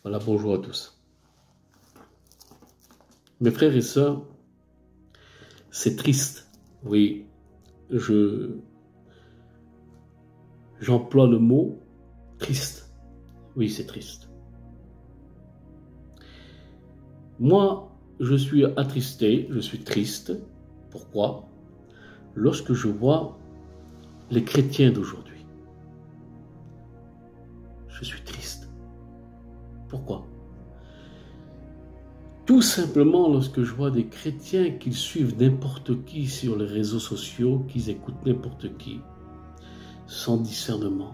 Voilà, bonjour à tous. Mes frères et sœurs, c'est triste. Oui, j'emploie le mot triste. Oui, c'est triste. Moi, je suis attristé, je suis triste. Pourquoi? Lorsque je vois les chrétiens d'aujourd'hui. Je suis triste. Pourquoi? Tout simplement lorsque je vois des chrétiens qui suivent n'importe qui sur les réseaux sociaux, qu'ils écoutent n'importe qui, sans discernement.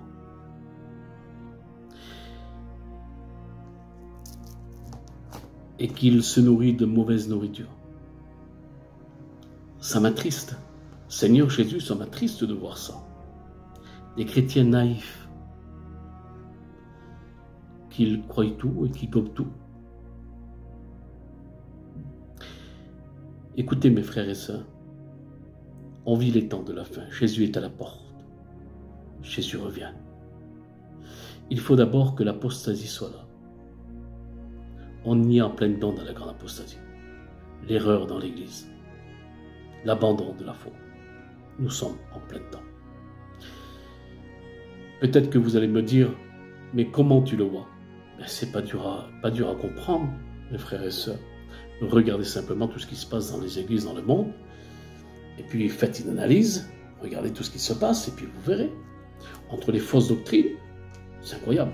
Et qu'ils se nourrissent de mauvaise nourriture. Ça m'attriste. Seigneur Jésus, ça m'attriste de voir ça. Des chrétiens naïfs, qu'ils croient tout et qui gobent tout. Écoutez mes frères et sœurs, on vit les temps de la fin. Jésus est à la porte. Jésus revient. Il faut d'abord que l'apostasie soit là. On y est en plein dedans dans la grande apostasie. L'erreur dans l'Église. L'abandon de la foi. Nous sommes en plein dedans. Peut-être que vous allez me dire, mais comment tu le vois? Ben, c'est pas dur à comprendre, mes frères et sœurs. Regardez simplement tout ce qui se passe dans les églises dans le monde, et puis faites une analyse, regardez tout ce qui se passe, et puis vous verrez. Entre les fausses doctrines, c'est incroyable.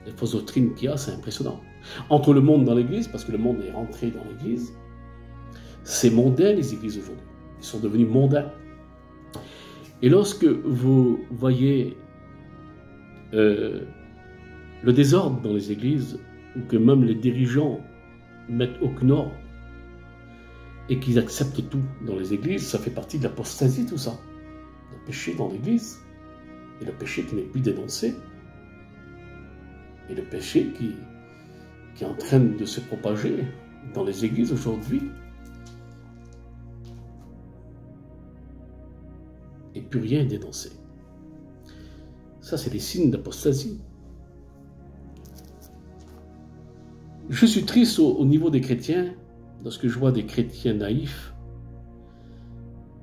Les fausses doctrines qu'il y a, c'est impressionnant. Entre le monde dans l'église, parce que le monde est rentré dans l'église, c'est mondain les églises aujourd'hui. Ils sont devenus mondains. Et lorsque vous voyez le désordre dans les églises, ou que même les dirigeants mettent aucun ordre, et qu'ils acceptent tout dans les églises, ça fait partie de l'apostasie, tout ça. Le péché dans l'église, et le péché qui n'est plus dénoncé, et le péché qui est en train de se propager dans les églises aujourd'hui, et plus rien est dénoncé. Ça, c'est des signes d'apostasie. Je suis triste au niveau des chrétiens, lorsque je vois des chrétiens naïfs,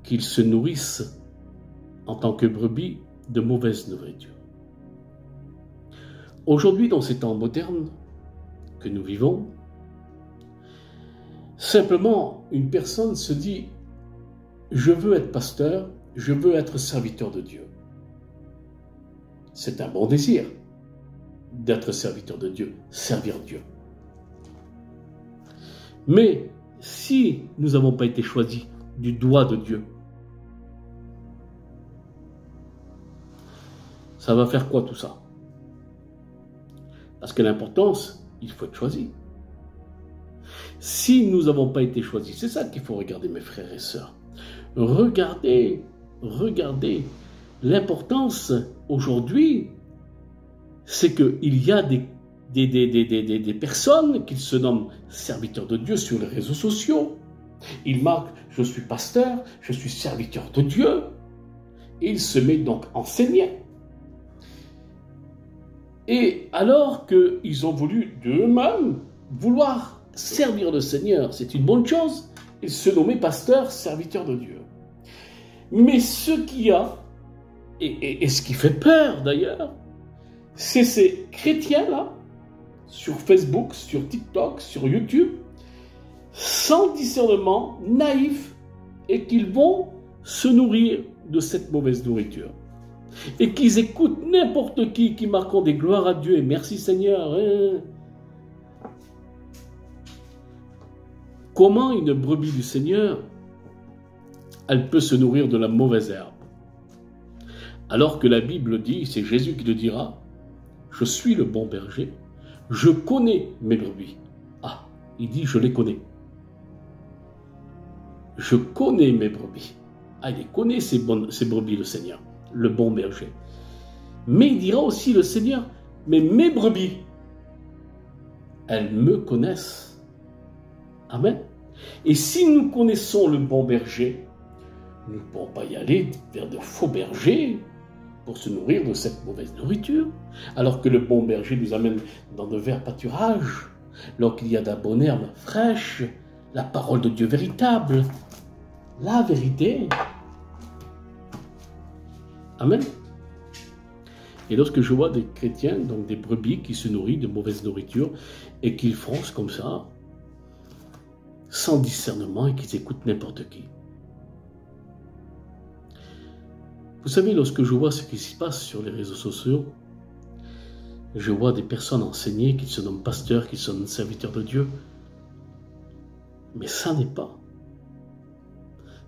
qu'ils se nourrissent en tant que brebis de mauvaise nourriture. Aujourd'hui, dans ces temps modernes que nous vivons, simplement une personne se dit « Je veux être pasteur, je veux être serviteur de Dieu ». C'est un bon désir d'être serviteur de Dieu, servir Dieu. Mais si nous n'avons pas été choisis du doigt de Dieu, ça va faire quoi tout ça? Parce que l'importance, il faut être choisi. Si nous n'avons pas été choisis, c'est ça qu'il faut regarder mes frères et sœurs. Regardez l'importance aujourd'hui, c'est qu'il y a des personnes qui se nomment serviteurs de Dieu sur les réseaux sociaux. Ils marquent « Je suis pasteur, je suis serviteur de Dieu ». Ils se mettent donc enseignants. Et alors qu'ils ont voulu d'eux-mêmes vouloir servir le Seigneur, c'est une bonne chose, ils se nommaient pasteurs, serviteurs de Dieu. Mais ce qu'il y a, et ce qui fait peur d'ailleurs, c'est ces chrétiens-là, sur Facebook, sur TikTok, sur YouTube, sans discernement, naïfs, et qu'ils vont se nourrir de cette mauvaise nourriture. Et qu'ils écoutent n'importe qui marquant des gloires à Dieu, et merci Seigneur. Comment une brebis du Seigneur, elle peut se nourrir de la mauvaise herbe? Alors que la Bible dit, c'est Jésus qui le dira, je suis le bon berger, je connais mes brebis. Ah, il dit, je les connais. Je connais mes brebis. Ah, il les connaît, ces brebis, le Seigneur, le bon berger. Mais il dira aussi, le Seigneur, mais mes brebis, elles me connaissent. Amen. Et si nous connaissons le bon berger, nous ne pourrons pas y aller vers de faux bergers pour se nourrir de cette mauvaise nourriture, alors que le bon berger nous amène dans de verts pâturages, lorsqu'il y a de la bonne herbe fraîche, la parole de Dieu véritable, la vérité. Amen. Et lorsque je vois des chrétiens, donc des brebis qui se nourrissent de mauvaise nourriture et qu'ils froncent comme ça, sans discernement et qu'ils écoutent n'importe qui. Vous savez, lorsque je vois ce qui se passe sur les réseaux sociaux, je vois des personnes enseignées qui se nomment pasteurs, qui sont serviteurs de Dieu. Mais ça n'est pas.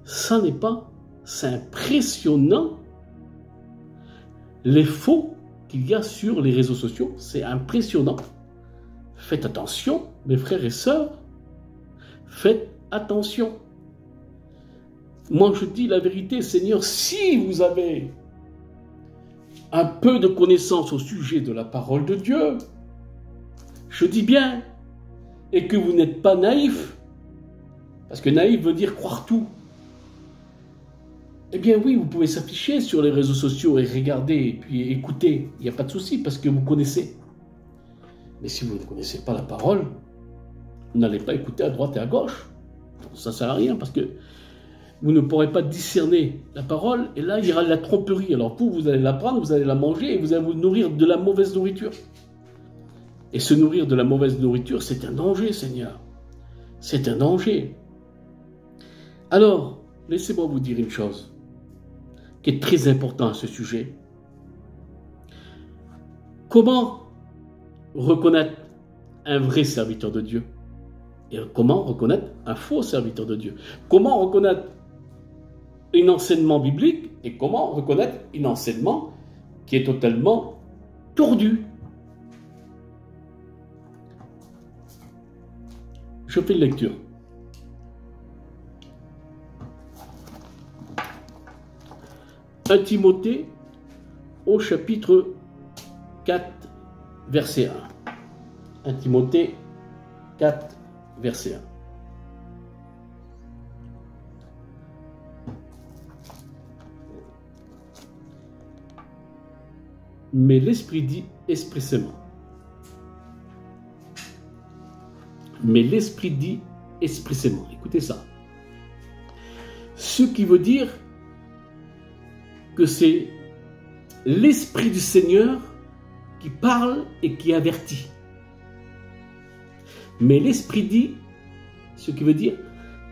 Ça n'est pas. C'est impressionnant. Les faux qu'il y a sur les réseaux sociaux, c'est impressionnant. Faites attention, mes frères et sœurs. Faites attention. Moi, je dis la vérité, Seigneur, si vous avez un peu de connaissance au sujet de la parole de Dieu, je dis bien, et que vous n'êtes pas naïf, parce que naïf veut dire croire tout. Eh bien oui, vous pouvez s'afficher sur les réseaux sociaux et regarder, et puis écouter, il n'y a pas de souci, parce que vous connaissez. Mais si vous ne connaissez pas la parole, vous n'allez pas écouter à droite et à gauche. Ça ne sert à rien, parce que vous ne pourrez pas discerner la parole, et là, il y aura de la tromperie. Alors vous allez la prendre, vous allez la manger, et vous allez vous nourrir de la mauvaise nourriture. Et se nourrir de la mauvaise nourriture, c'est un danger, Seigneur. C'est un danger. Alors, laissez-moi vous dire une chose qui est très importante à ce sujet. Comment reconnaître un vrai serviteur de Dieu? Et comment reconnaître un faux serviteur de Dieu? Comment reconnaître un enseignement biblique et comment reconnaître un enseignement qui est totalement tordu? Je fais une lecture. Un Timothée au chapitre 4, verset 1. 1 Timothée 4, verset 1. Mais l'Esprit dit expressément. Mais l'Esprit dit expressément. Écoutez ça. Ce qui veut dire que c'est l'Esprit du Seigneur qui parle et qui avertit. Mais l'Esprit dit, ce qui veut dire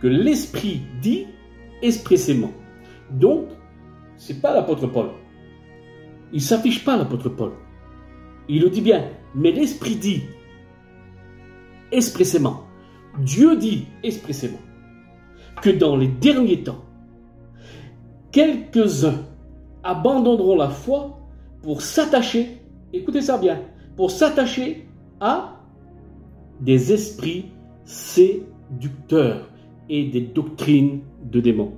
que l'Esprit dit expressément. Donc, ce n'est pas l'apôtre Paul. Il ne s'affiche pas, l'apôtre Paul. Il le dit bien. Mais l'Esprit dit expressément. Dieu dit expressément que dans les derniers temps, quelques-uns abandonneront la foi pour s'attacher, écoutez ça bien, pour s'attacher à des esprits séducteurs et des doctrines de démons.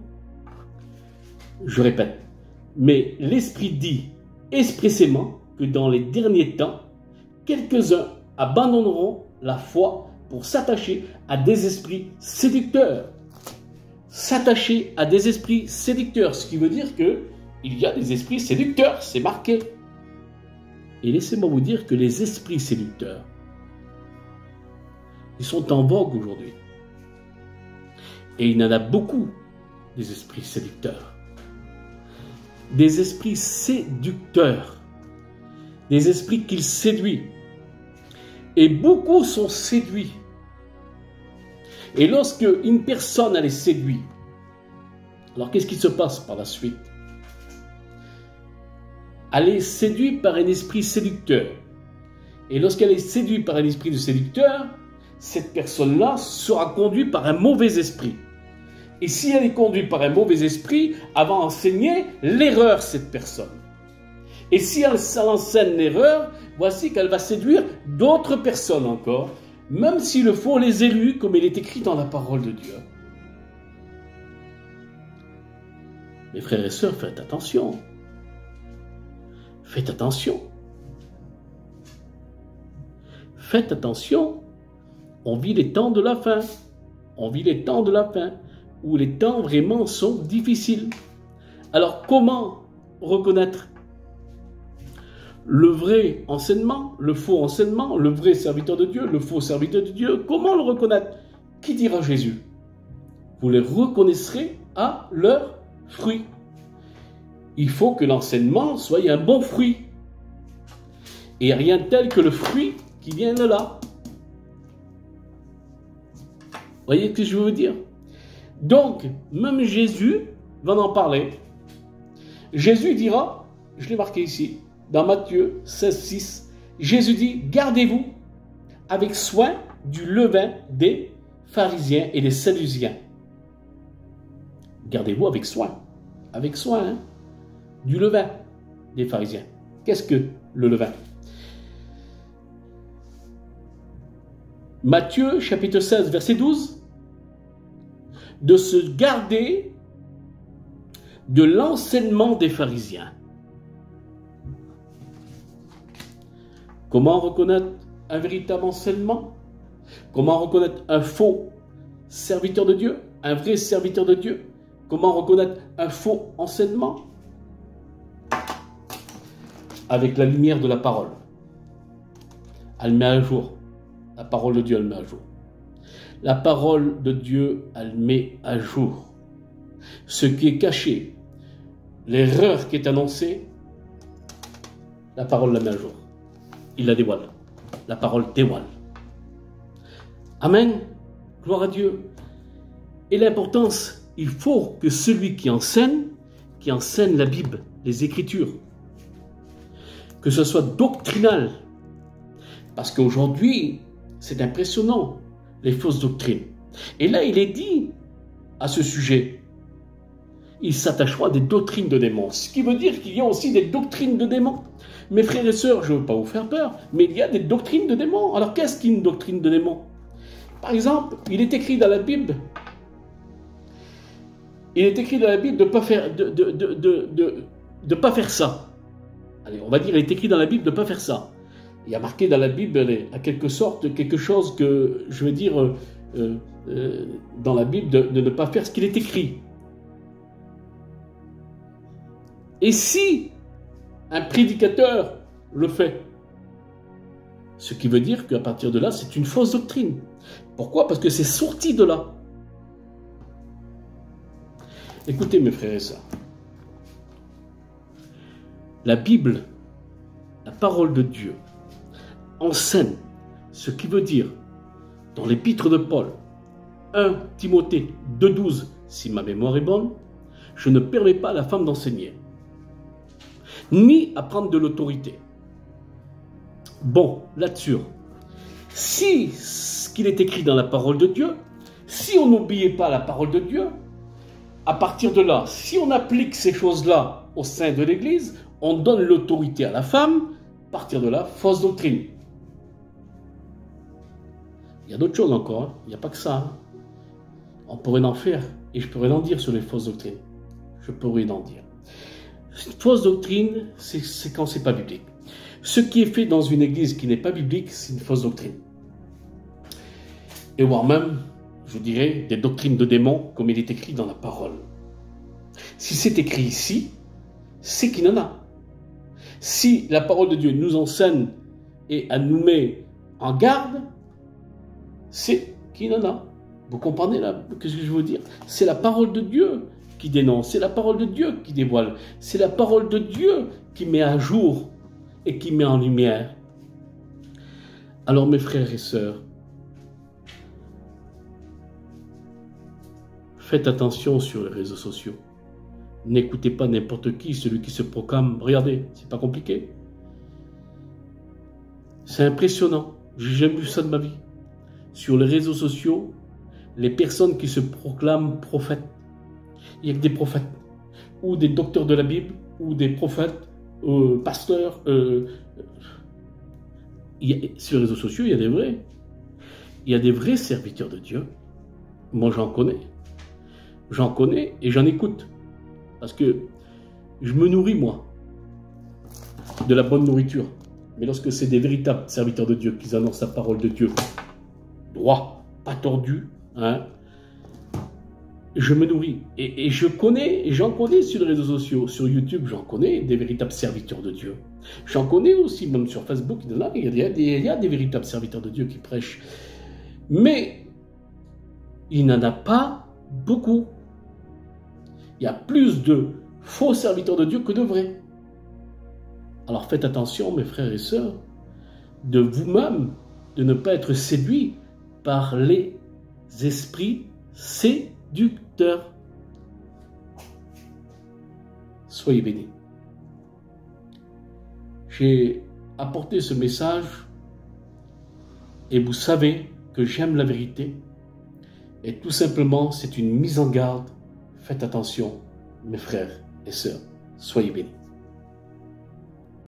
Je répète, mais l'Esprit dit expressément que dans les derniers temps, quelques-uns abandonneront la foi pour s'attacher à des esprits séducteurs. S'attacher à des esprits séducteurs, ce qui veut dire que il y a des esprits séducteurs, c'est marqué. Et laissez-moi vous dire que les esprits séducteurs, ils sont en vogue aujourd'hui. Et il y en a beaucoup, des esprits séducteurs. Des esprits séducteurs. Des esprits qu'ils séduisent. Et beaucoup sont séduits. Et lorsque une personne elle est séduite, alors qu'est-ce qui se passe par la suite? Elle est séduite par un esprit séducteur. Et lorsqu'elle est séduite par un esprit de séducteur, cette personne-là sera conduite par un mauvais esprit. Et si elle est conduite par un mauvais esprit, elle va enseigner l'erreur, cette personne. Et si elle enseigne l'erreur, voici qu'elle va séduire d'autres personnes encore, même s'il le faut les élus, comme il est écrit dans la parole de Dieu. Mes frères et sœurs, faites attention. Faites attention. Faites attention. On vit les temps de la fin. On vit les temps de la fin, où les temps vraiment sont difficiles. Alors comment reconnaître le vrai enseignement, le faux enseignement, le vrai serviteur de Dieu, le faux serviteur de Dieu. Comment le reconnaître? Qui dira Jésus? Vous les reconnaîtrez à leurs fruits. Il faut que l'enseignement soit un bon fruit. Et rien de tel que le fruit qui vient de là. Vous voyez ce que je veux dire? Donc, même Jésus va en parler. Jésus dira, je l'ai marqué ici, dans Matthieu 16, 6, Jésus dit, gardez-vous avec soin du levain des pharisiens et des sadduciens. Gardez-vous avec soin, hein, du levain des pharisiens. Qu'est-ce que le levain? Matthieu chapitre 16, verset 12, de se garder de l'enseignement des pharisiens. Comment reconnaître un véritable enseignement? Comment reconnaître un faux serviteur de Dieu? Un vrai serviteur de Dieu? Comment reconnaître un faux enseignement? Avec la lumière de la parole. Elle met à jour. La parole de Dieu, elle met à jour. La parole de Dieu, elle met à jour. Ce qui est caché, l'erreur qui est annoncée, la parole la met à jour. Il la dévoile. La parole dévoile. Amen. Gloire à Dieu. Et l'importance, il faut que celui qui enseigne la Bible, les Écritures, que ce soit doctrinal. Parce qu'aujourd'hui, c'est impressionnant, les fausses doctrines. Et là, il est dit à ce sujet, il s'attachera à des doctrines de démons. Ce qui veut dire qu'il y a aussi des doctrines de démons. Mes frères et sœurs, je ne veux pas vous faire peur, mais il y a des doctrines de démons. Alors, qu'est-ce qu'une doctrine de démons? Par exemple, il est écrit dans la Bible, de ne pas faire, de pas faire ça. Allez, on va dire, il est écrit dans la Bible de ne pas faire ça. Il y a marqué dans la Bible, à quelque sorte, quelque chose que, je veux dire, dans la Bible, de ne pas faire ce qu'il est écrit. Et si un prédicateur le fait, ce qui veut dire qu'à partir de là, c'est une fausse doctrine. Pourquoi? Parce que c'est sorti de là. Écoutez mes frères et sœurs, la Bible, la parole de Dieu, enseigne ce qui veut dire, dans l'épître de Paul, 1 Timothée 2,12, si ma mémoire est bonne, je ne permets pas à la femme d'enseigner, ni à prendre de l'autorité. Bon, là-dessus, si ce qu'il est écrit dans la parole de Dieu, si on n'oubliait pas la parole de Dieu, à partir de là, si on applique ces choses-là au sein de l'Église, on donne l'autorité à la femme, à partir de là, fausse doctrine. Il y a d'autres choses encore, hein. Il n'y a pas que ça. Hein. On pourrait en faire, et je pourrais en dire sur les fausses doctrines. Je pourrais en dire. Une fausse doctrine, c'est quand c'est pas biblique. Ce qui est fait dans une église qui n'est pas biblique, c'est une fausse doctrine. Et voire même, je dirais, des doctrines de démons, comme il est écrit dans la parole. Si c'est écrit ici, c'est qu'il y en a. Si la parole de Dieu nous enseigne et elle nous met en garde, c'est qu'il y en a. Vous comprenez là ce que je veux dire? C'est la parole de Dieu qui dénonce, c'est la parole de Dieu qui dévoile, c'est la parole de Dieu qui met à jour et qui met en lumière. Alors mes frères et sœurs, faites attention sur les réseaux sociaux. N'écoutez pas n'importe qui, celui qui se proclame. Regardez, c'est pas compliqué. C'est impressionnant. J'ai jamais vu ça de ma vie. Sur les réseaux sociaux, les personnes qui se proclament prophètes. Il y a que des prophètes, ou des docteurs de la Bible, ou des prophètes, pasteurs. Sur les réseaux sociaux, il y a des vrais. Il y a des vrais serviteurs de Dieu. Moi, j'en connais. J'en connais et j'en écoute. Parce que je me nourris, moi, de la bonne nourriture. Mais lorsque c'est des véritables serviteurs de Dieu qui annoncent la parole de Dieu, droit, pas tordu, hein, je me nourris. Et je connais, et j'en connais sur les réseaux sociaux, sur YouTube, j'en connais des véritables serviteurs de Dieu. J'en connais aussi, même sur Facebook, il y a des véritables serviteurs de Dieu qui prêchent. Mais il n'en a pas beaucoup. Il y a plus de faux serviteurs de Dieu que de vrais. Alors faites attention, mes frères et sœurs, de vous-même, de ne pas être séduits par les esprits séducteurs. Soyez bénis. J'ai apporté ce message et vous savez que j'aime la vérité. Et tout simplement, c'est une mise en garde. Faites attention, mes frères et sœurs. Soyez bénis.